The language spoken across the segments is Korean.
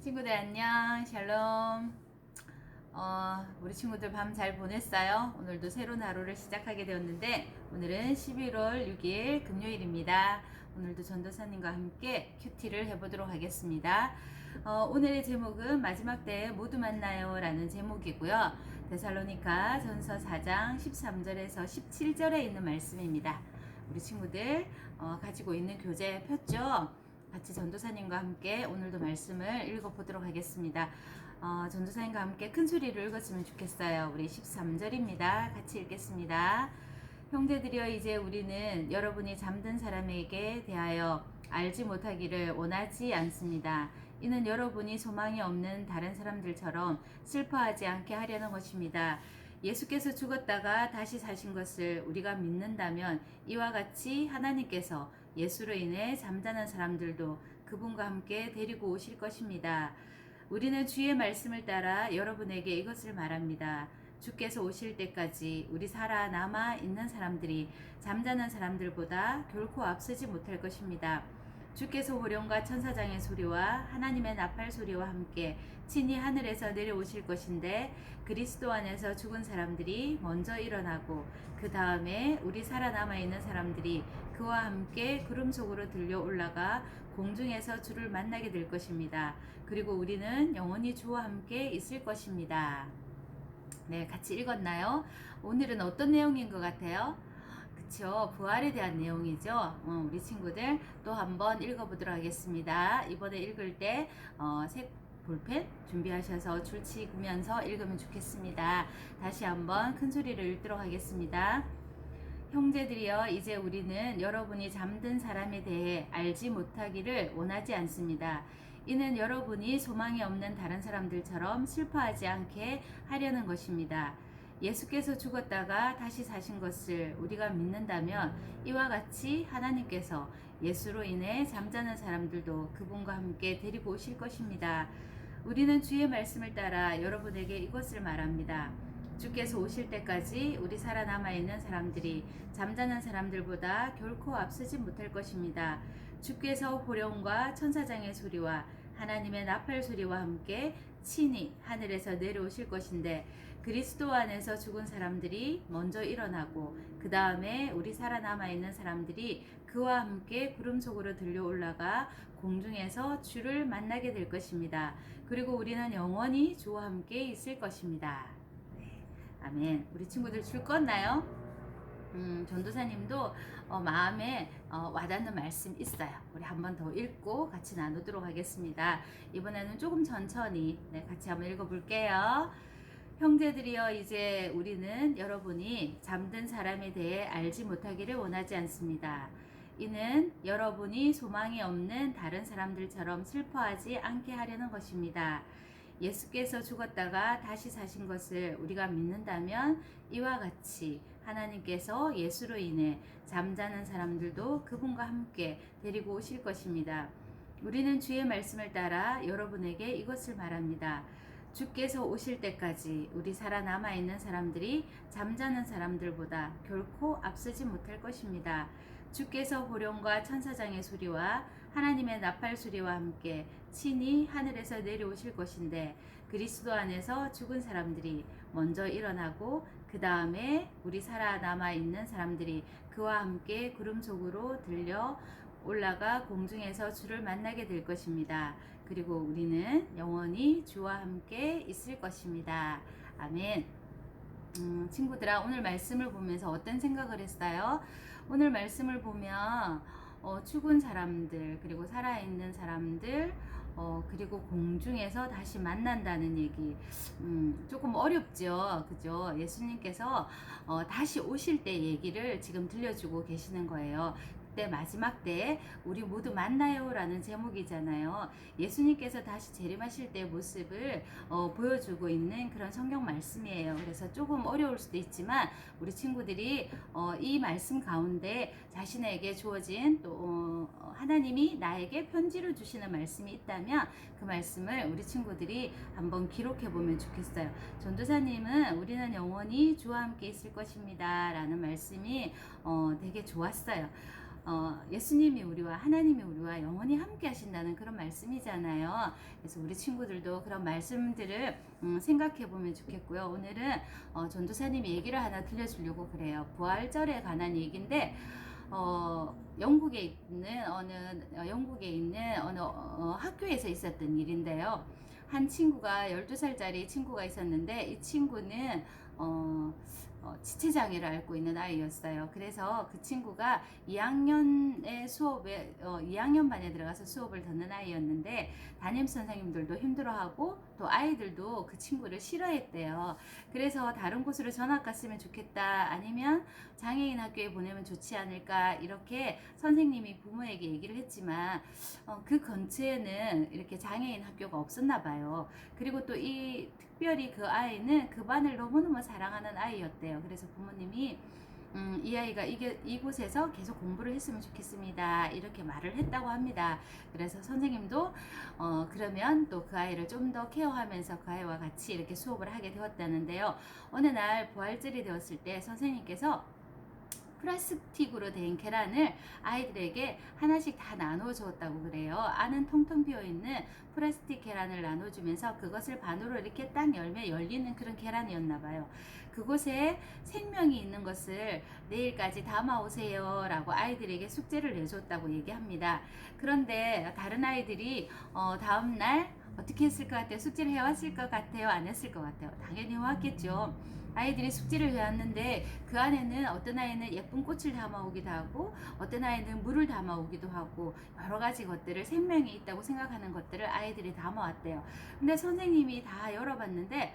친구들 안녕, 샬롬. 우리 친구들 밤 잘 보냈어요? 오늘도 새로운 하루를 시작하게 되었는데 오늘은 11월 6일 금요일입니다. 오늘도 전도사님과 함께 큐티를 해보도록 하겠습니다. 오늘의 제목은 마지막 때 모두 만나요 라는 제목이고요. 데살로니가 전서 4장 13절에서 17절에 있는 말씀입니다. 우리 친구들 가지고 있는 교재 폈죠? 같이 전도사님과 함께 오늘도 말씀을 읽어보도록 하겠습니다. 전도사님과 함께 큰 소리로 읽었으면 좋겠어요. 우리 13절입니다. 같이 읽겠습니다. 형제들이여, 이제 우리는 여러분이 잠든 사람에게 대하여 알지 못하기를 원하지 않습니다. 이는 여러분이 소망이 없는 다른 사람들처럼 슬퍼하지 않게 하려는 것입니다. 예수께서 죽었다가 다시 사신 것을 우리가 믿는다면 이와 같이 하나님께서 예수로 인해 잠자는 사람들도 그분과 함께 데리고 오실 것입니다. 우리는 주의 말씀을 따라 여러분에게 이것을 말합니다. 주께서 오실 때까지 우리 살아남아 있는 사람들이 잠자는 사람들보다 결코 앞서지 못할 것입니다. 주께서 호령과 천사장의 소리와 하나님의 나팔 소리와 함께 친히 하늘에서 내려오실 것인데 그리스도 안에서 죽은 사람들이 먼저 일어나고 그 다음에 우리 살아남아 있는 사람들이 그와 함께 구름 속으로 들려 올라가 공중에서 주를 만나게 될 것입니다. 그리고 우리는 영원히 주와 함께 있을 것입니다. 네, 같이 읽었나요? 오늘은 어떤 내용인 것 같아요? 그쵸, 부활에 대한 내용이죠. 우리 친구들 또 한번 읽어보도록 하겠습니다. 이번에 읽을 때 색 볼펜 준비하셔서 줄치면서 읽으면 좋겠습니다. 다시 한번 큰 소리로 읽도록 하겠습니다. 형제들이여, 이제 우리는 여러분이 잠든 사람에 대해 알지 못하기를 원하지 않습니다. 이는 여러분이 소망이 없는 다른 사람들처럼 슬퍼하지 않게 하려는 것입니다. 예수께서 죽었다가 다시 사신 것을 우리가 믿는다면 이와 같이 하나님께서 예수로 인해 잠자는 사람들도 그분과 함께 데리고 오실 것입니다. 우리는 주의 말씀을 따라 여러분에게 이것을 말합니다. 주께서 오실 때까지 우리 살아남아 있는 사람들이 잠자는 사람들보다 결코 앞서지 못할 것입니다. 주께서 호령과 천사장의 소리와 하나님의 나팔 소리와 함께 친히 하늘에서 내려오실 것인데 그리스도 안에서 죽은 사람들이 먼저 일어나고 그 다음에 우리 살아남아 있는 사람들이 그와 함께 구름 속으로 들려 올라가 공중에서 주를 만나게 될 것입니다. 그리고 우리는 영원히 주와 함께 있을 것입니다. 네, 아멘. 우리 친구들 줄 껐나요? 전도사님도 마음에 와닿는 말씀 있어요. 우리 한 번 더 읽고 같이 나누도록 하겠습니다. 이번에는 조금 천천히 같이 한번 읽어볼게요. 형제들이여, 이제 우리는 여러분이 잠든 사람에 대해 알지 못하기를 원하지 않습니다. 이는 여러분이 소망이 없는 다른 사람들처럼 슬퍼하지 않게 하려는 것입니다. 예수께서 죽었다가 다시 사신 것을 우리가 믿는다면 이와 같이 하나님께서 예수로 인해 잠자는 사람들도 그분과 함께 데리고 오실 것입니다. 우리는 주의 말씀을 따라 여러분에게 이것을 말합니다. 주께서 오실 때까지 우리 살아남아 있는 사람들이 잠자는 사람들보다 결코 앞서지 못할 것입니다. 주께서 호령과 천사장의 소리와 하나님의 나팔 소리와 함께 친히 하늘에서 내려오실 것인데 그리스도 안에서 죽은 사람들이 먼저 일어나고 그 다음에 우리 살아남아 있는 사람들이 그와 함께 구름 속으로 들려 올라가 공중에서 주를 만나게 될 것입니다. 그리고 우리는 영원히 주와 함께 있을 것입니다. 아멘. 친구들아, 오늘 말씀을 보면서 어떤 생각을 했어요? 오늘 말씀을 보면 죽은 사람들, 그리고 살아있는 사람들, 그리고 공중에서 다시 만난다는 얘기, 조금 어렵죠, 그죠? 예수님께서 다시 오실 때 얘기를 지금 들려주고 계시는 거예요. 그때 마지막 때 우리 모두 만나요 라는 제목이잖아요. 예수님께서 다시 재림하실 때의 모습을 보여주고 있는 그런 성경 말씀이에요. 그래서 조금 어려울 수도 있지만 우리 친구들이 이 말씀 가운데 자신에게 주어진 또 하나님이 나에게 편지로 주시는 말씀이 있다면 그 말씀을 우리 친구들이 한번 기록해 보면 좋겠어요. 전도사님은 우리는 영원히 주와 함께 있을 것입니다 라는 말씀이 되게 좋았어요. 예수님이 우리와 하나님이 우리와 영원히 함께 하신다는 그런 말씀이잖아요. 그래서 우리 친구들도 그런 말씀들을 생각해 보면 좋겠고요. 오늘은 전도사님이 얘기를 하나 들려주려고 그래요. 부활절에 관한 얘기인데 영국에 있는 어느 학교에서 있었던 일인데요. 한 친구가 12살짜리 친구가 있었는데 이 친구는 지체장애를 앓고 있는 아이였어요. 그래서 그 친구가 2학년 반에 들어가서 수업을 듣는 아이였는데 담임 선생님들도 힘들어하고 또 아이들도 그 친구를 싫어했대요. 그래서 다른 곳으로 전학 갔으면 좋겠다, 아니면 장애인 학교에 보내면 좋지 않을까, 이렇게 선생님이 부모에게 얘기를 했지만 그 근처에는 이렇게 장애인 학교가 없었나 봐요. 그리고 또 특별히 그 아이는 그 반을 너무너무 사랑하는 아이였대요. 그래서 부모님이 이 아이가 이곳에서 계속 공부를 했으면 좋겠습니다, 이렇게 말을 했다고 합니다. 그래서 선생님도 그러면 또 그 아이를 좀 더 케어하면서 그 아이와 같이 이렇게 수업을 하게 되었다는데요. 어느 날 부활절이 되었을 때 선생님께서 플라스틱으로 된 계란을 아이들에게 하나씩 다 나눠 주었다고 그래요. 안은 텅텅 비어 있는 플라스틱 계란을 나눠주면서 그것을 반으로 이렇게 딱 열면 열리는 그런 계란이었나 봐요. 그곳에 생명이 있는 것을 내일까지 담아 오세요 라고 아이들에게 숙제를 내줬다고 얘기합니다. 그런데 다른 아이들이 다음날 어떻게 했을 것 같아요? 숙제를 해왔을 것 같아요? 안 했을 것 같아요? 당연히 해왔겠죠. 아이들이 숙제를 해왔는데 그 안에는 어떤 아이는 예쁜 꽃을 담아오기도 하고 어떤 아이는 물을 담아오기도 하고 여러 가지 것들을, 생명이 있다고 생각하는 것들을 아이들이 담아왔대요. 근데 선생님이 다 열어봤는데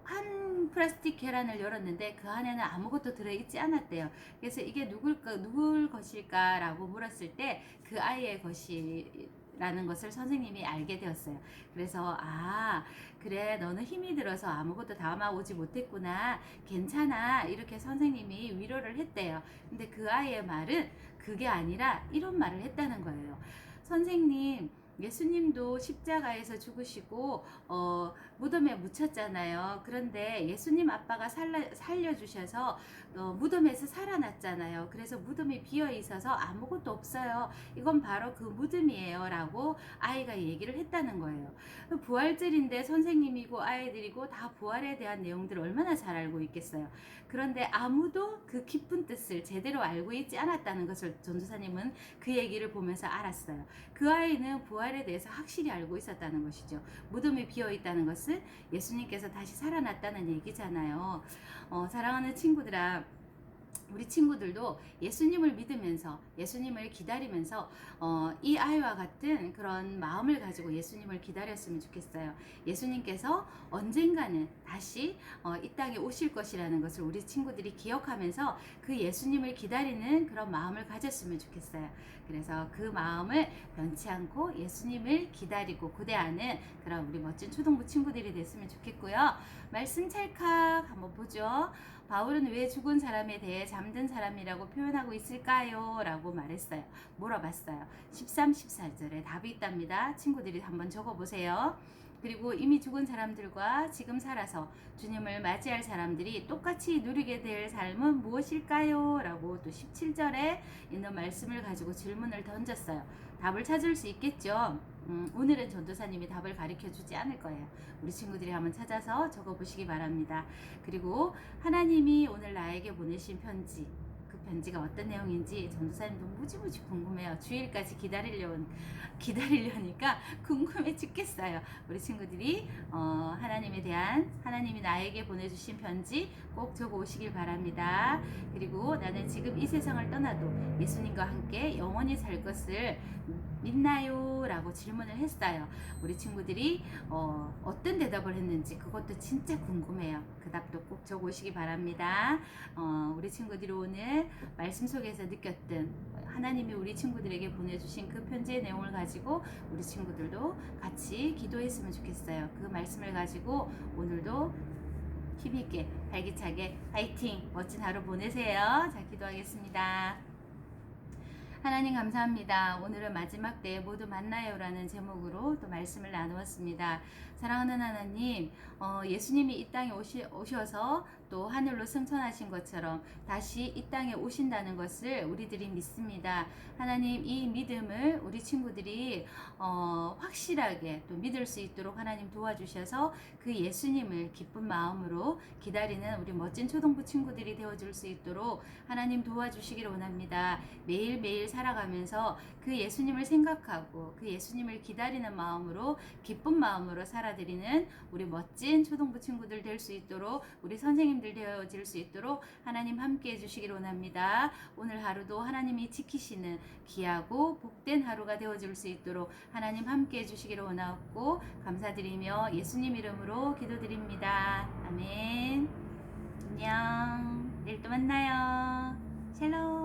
한 플라스틱 계란을 열었는데 그 안에는 아무것도 들어있지 않았대요. 그래서 이게 누굴 것일까라고 물었을 때 그 아이의 것이라는 것을 선생님이 알게 되었어요. 그래서 그래, 너는 힘이 들어서 아무것도 담아오지 못했구나, 괜찮아, 이렇게 선생님이 위로를 했대요. 근데 그 아이의 말은 그게 아니라 이런 말을 했다는 거예요. 선생님, 예수님도 십자가에서 죽으시고 무덤에 묻혔잖아요. 그런데 예수님 아빠가 살려주셔서 무덤에서 살아났잖아요. 그래서 무덤이 비어 있어서 아무것도 없어요. 이건 바로 그 무덤이에요 라고 아이가 얘기를 했다는 거예요. 부활절인데 선생님이고 아이들이고 다 부활에 대한 내용들을 얼마나 잘 알고 있겠어요. 그런데 아무도 그 깊은 뜻을 제대로 알고 있지 않았다는 것을 전도사님은 그 얘기를 보면서 알았어요. 그 아이는 부활에 대해서 확실히 알고 있었다는 것이죠. 무덤이 비어 있다는 것은 예수님께서 다시 살아났다는 얘기잖아요. 사랑하는 친구들아, 우리 친구들도 예수님을 믿으면서 예수님을 기다리면서 이 아이와 같은 그런 마음을 가지고 예수님을 기다렸으면 좋겠어요. 예수님께서 언젠가는 다시 이 땅에 오실 것이라는 것을 우리 친구들이 기억하면서 그 예수님을 기다리는 그런 마음을 가졌으면 좋겠어요. 그래서 그 마음을 변치 않고 예수님을 기다리고 고대하는 그런 우리 멋진 초등부 친구들이 됐으면 좋겠고요. 말씀 찰칵 한번 보죠. 바울은 왜 죽은 사람에 대해 잠든 사람이라고 표현하고 있을까요? 라고 말했어요. 물어봤어요. 13, 14절에 답이 있답니다. 친구들이 한번 적어보세요. 그리고 이미 죽은 사람들과 지금 살아서 주님을 맞이할 사람들이 똑같이 누리게 될 삶은 무엇일까요? 라고 또 17절에 있는 말씀을 가지고 질문을 던졌어요. 답을 찾을 수 있겠죠? 오늘은 전도사님이 답을 가르쳐 주지 않을 거예요. 우리 친구들이 한번 찾아서 적어보시기 바랍니다. 그리고 하나님이 오늘 나에게 보내신 편지, 그 편지가 어떤 내용인지 전도사님도 무지무지 궁금해요. 주일까지 기다리려니까 궁금해 죽겠어요. 우리 친구들이 하나님이 나에게 보내주신 편지 꼭 적어 오시길 바랍니다. 그리고 나는 지금 이 세상을 떠나도 예수님과 함께 영원히 살 것을 믿나요? 라고 질문을 했어요. 우리 친구들이 어떤 대답을 했는지 그것도 진짜 궁금해요. 그 답도 꼭 적어 오시기 바랍니다. 우리 친구들이 오늘 말씀 속에서 느꼈던 하나님이 우리 친구들에게 보내주신 그 편지의 내용을 가지고 우리 친구들도 같이 기도했으면 좋겠어요. 그 말씀을 가지고 오늘도 힘있게 활기차게 파이팅, 멋진 하루 보내세요. 자, 기도하겠습니다. 하나님 감사합니다. 오늘은 마지막 때에 모두 만나요라는 제목으로 또 말씀을 나누었습니다. 사랑하는 하나님, 예수님이 이 땅에 오셔서 또 하늘로 승천하신 것처럼 다시 이 땅에 오신다는 것을 우리들이 믿습니다. 하나님, 이 믿음을 우리 친구들이 확실하게 또 믿을 수 있도록 하나님 도와주셔서 그 예수님을 기쁜 마음으로 기다리는 우리 멋진 초등부 친구들이 되어줄 수 있도록 하나님 도와주시기를 원합니다. 매일매일 살아가면서 그 예수님을 생각하고 그 예수님을 기다리는 마음으로 기쁜 마음으로 살아드리는 우리 멋진 초등부 친구들 될 수 있도록, 우리 선생님들 되어질 수 있도록 하나님 함께 해주시기를 원합니다. 오늘 하루도 하나님이 지키시는 귀하고 복된 하루가 되어줄 수 있도록 하나님 함께 해주시기를 원하고 감사드리며 예수님 이름으로 기도드립니다. 아멘. 안녕. 내일 또 만나요. 샬롬.